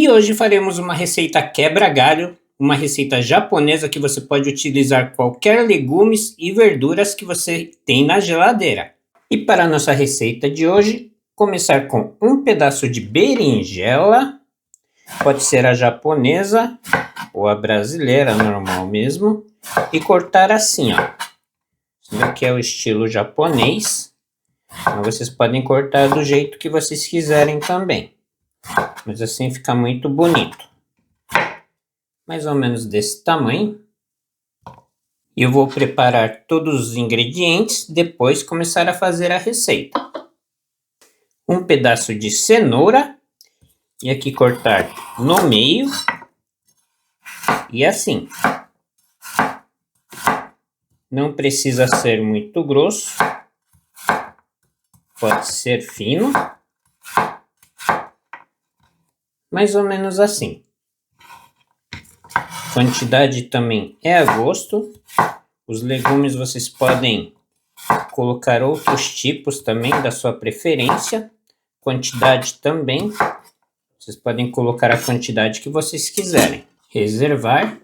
E hoje faremos uma receita quebra-galho, uma receita japonesa que você pode utilizar qualquer legumes e verduras que você tem na geladeira. E para a nossa receita de hoje, começar com um pedaço de berinjela, pode ser a japonesa ou a brasileira, normal mesmo, e cortar assim, ó. Esse daqui é o estilo japonês, mas vocês podem cortar do jeito que vocês quiserem também. Mas assim fica muito bonito. Mais ou menos desse tamanho. E eu vou preparar todos os ingredientes, depois começar a fazer a receita. Um pedaço de cenoura. E aqui cortar no meio. E assim. Não precisa ser muito grosso. Pode ser fino. Mais ou menos assim. Quantidade também é a gosto. Os legumes vocês podem colocar outros tipos também da sua preferência. Quantidade também. Vocês podem colocar a quantidade que vocês quiserem. Reservar.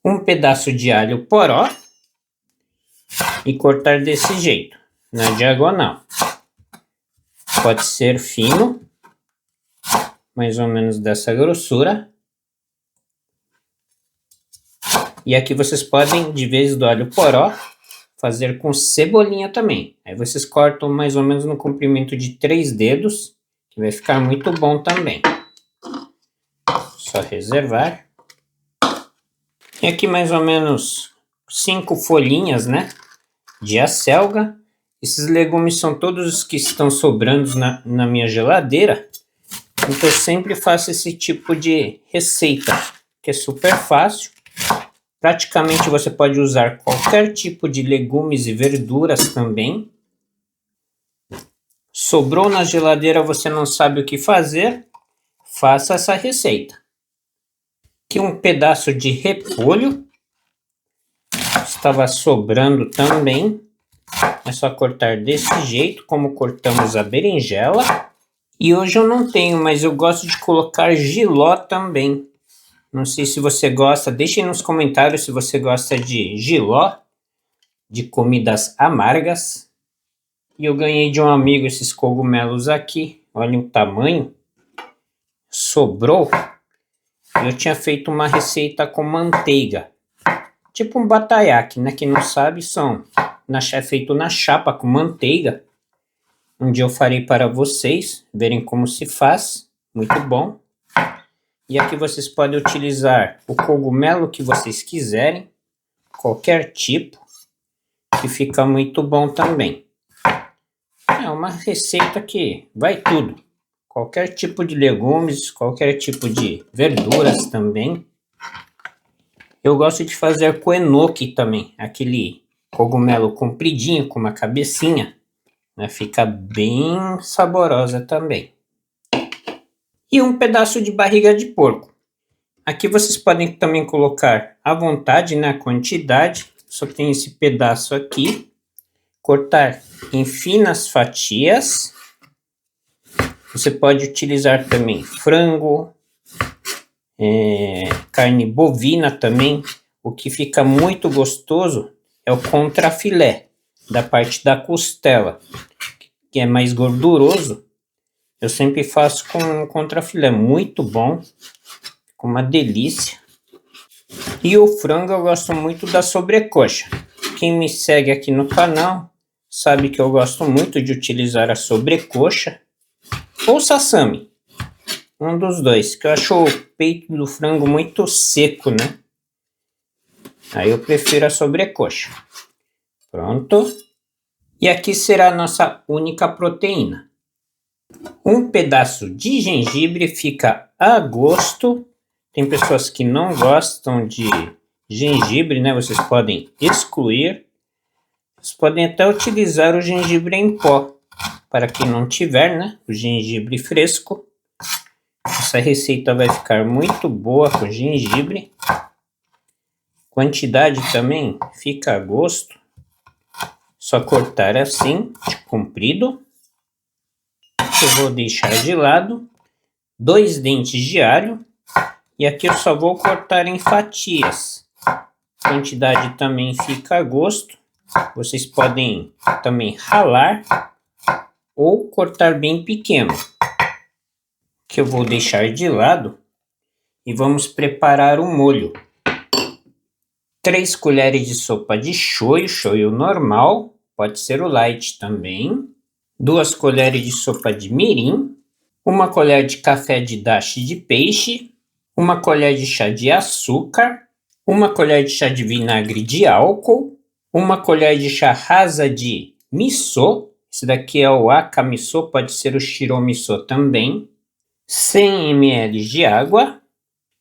Um pedaço de alho poró. E cortar desse jeito, na diagonal. Pode ser fino. Mais ou menos dessa grossura. E aqui vocês podem, de vez do alho poró, fazer com cebolinha também. Aí vocês cortam mais ou menos no comprimento de 3 dedos, que vai ficar muito bom também. Só reservar. E aqui mais ou menos 5 folhinhas, né, de acelga. Esses legumes são todos os que estão sobrando na minha geladeira. Então eu sempre faço esse tipo de receita, que é super fácil. Praticamente você pode usar qualquer tipo de legumes e verduras também. Sobrou na geladeira, você não sabe o que fazer? Faça essa receita. Aqui um pedaço de repolho. Estava sobrando também. É só cortar desse jeito, como cortamos a berinjela. E hoje eu não tenho, mas eu gosto de colocar jiló também. Não sei se você gosta, deixe nos comentários se você gosta de jiló, de comidas amargas. E eu ganhei de um amigo esses cogumelos aqui, olha o tamanho. Sobrou. Eu tinha feito uma receita com manteiga. Tipo um bataiaque, né? Quem não sabe, é feito na chapa com manteiga. Um dia eu farei para vocês verem como se faz. Muito bom. E aqui vocês podem utilizar o cogumelo que vocês quiserem. Qualquer tipo. Que fica muito bom também. É uma receita que vai tudo. Qualquer tipo de legumes, qualquer tipo de verduras também. Eu gosto de fazer com enoki também. Aquele cogumelo compridinho com uma cabecinha. Né? Fica bem saborosa também. E um pedaço de barriga de porco. Aqui vocês podem também colocar à vontade, né, a quantidade. Só tem esse pedaço aqui. Cortar em finas fatias. Você pode utilizar também frango, carne bovina também. O que fica muito gostoso é o contrafilé, da parte da costela, que é mais gorduroso. Eu sempre faço com contrafilé, muito bom, com uma delícia. E o frango eu gosto muito da sobrecoxa. Quem me segue aqui no canal sabe que eu gosto muito de utilizar a sobrecoxa ou sassami, um dos dois, que eu acho o peito do frango muito seco, né? Aí eu prefiro a sobrecoxa. Pronto. E aqui será a nossa única proteína. Um pedaço de gengibre fica a gosto. Tem pessoas que não gostam de gengibre, né? Vocês podem excluir. Vocês podem até utilizar o gengibre em pó. Para quem não tiver, né? O gengibre fresco. Essa receita vai ficar muito boa com gengibre. Quantidade também fica a gosto. Só cortar assim, de comprido. Eu vou deixar de lado. 2 dentes de alho. E aqui eu só vou cortar em fatias. A quantidade também fica a gosto. Vocês podem também ralar ou cortar bem pequeno. Que eu vou deixar de lado. E vamos preparar o molho. 3 colheres de sopa de shoyu, shoyu normal, pode ser o light também. 2 colheres de sopa de mirim. 1 colher de café de dashi de peixe. 1 colher de chá de açúcar. 1 colher de chá de vinagre de álcool. 1 colher de chá rasa de miso. Esse daqui é o aka miso, pode ser o shiro miso também. 100 ml de água.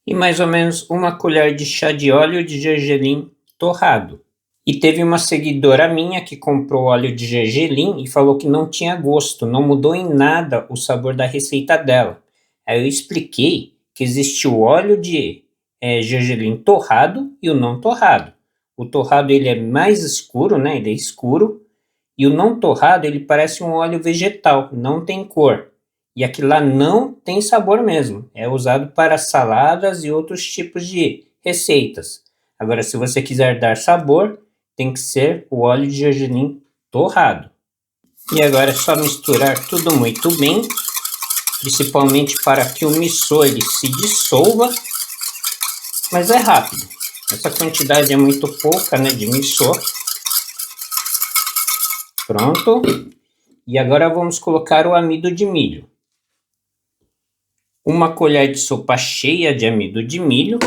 E mais ou menos 1 colher de chá de óleo de gergelim torrado. E teve uma seguidora minha que comprou óleo de gergelim e falou que não tinha gosto, não mudou em nada o sabor da receita dela. Aí eu expliquei que existe o óleo de gergelim torrado e o não torrado. O torrado ele é mais escuro, né? Ele é escuro. E o não torrado ele parece um óleo vegetal, não tem cor. E aquilo lá não tem sabor mesmo. É usado para saladas e outros tipos de receitas. Agora, se você quiser dar sabor, tem que ser o óleo de gergelim torrado. E agora é só misturar tudo muito bem, principalmente para que o miso ele se dissolva. Mas é rápido. Essa quantidade é muito pouca, né, de miso. Pronto. E agora vamos colocar o amido de milho. 1 colher de sopa cheia de amido de milho.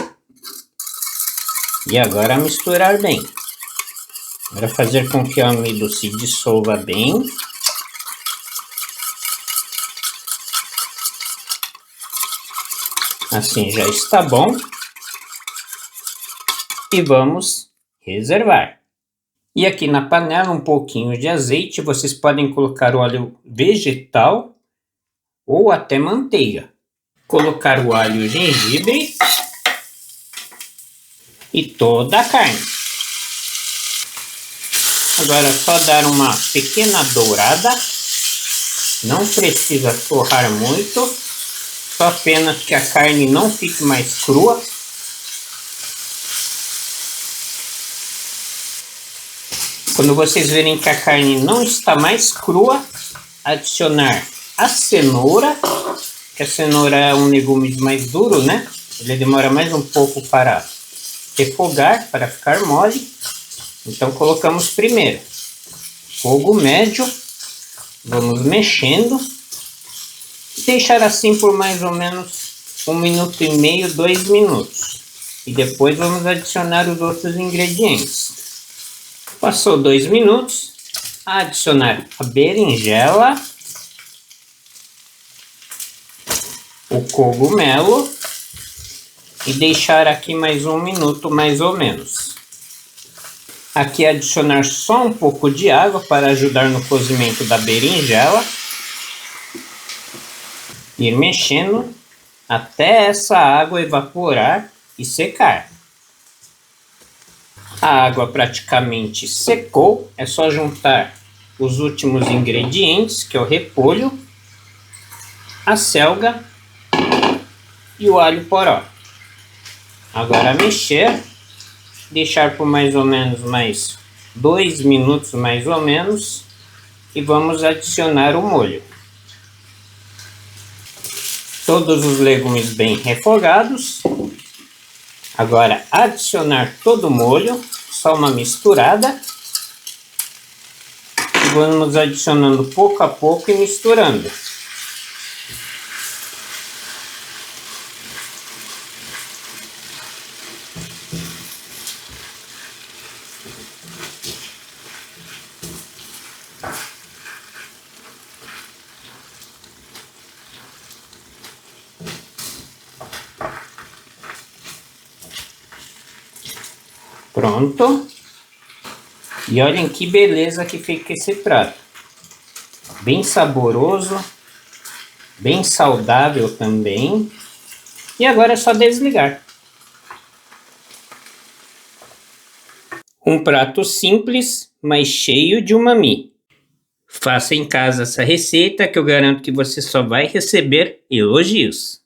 E agora misturar bem. Agora fazer com que o amido se dissolva bem. Assim já está bom. E vamos reservar. E aqui na panela um pouquinho de azeite. Vocês podem colocar o óleo vegetal ou até manteiga. Colocar o alho e o gengibre e toda a carne. Agora é só dar uma pequena dourada, não precisa torrar muito, só apenas que a carne não fique mais crua. Quando vocês verem que a carne não está mais crua, adicionar a cenoura, que a cenoura é um legume mais duro, né? Ele demora mais um pouco para refogar, para ficar mole. Então colocamos primeiro. Fogo médio. Vamos mexendo. E deixar assim por mais ou menos 1 minuto e meio, 2 minutos. E depois vamos adicionar os outros ingredientes. Passou 2 minutos. Adicionar a berinjela. O cogumelo e deixar aqui mais 1 minuto mais ou menos. Aqui adicionar só um pouco de água para ajudar no cozimento da berinjela. Ir mexendo até essa água evaporar e secar. A água praticamente secou, é só juntar os últimos ingredientes, que é o repolho, a selga e o alho poró. Agora mexer, deixar por mais ou menos mais 2 minutos mais ou menos e vamos adicionar o molho. Todos os legumes bem refogados. Agora adicionar todo o molho, só uma misturada. E vamos adicionando pouco a pouco e misturando. Pronto. E olhem que beleza que fica esse prato. Bem saboroso, bem saudável também. E agora é só desligar. Um prato simples, mas cheio de umami. Faça em casa essa receita que eu garanto que você só vai receber elogios.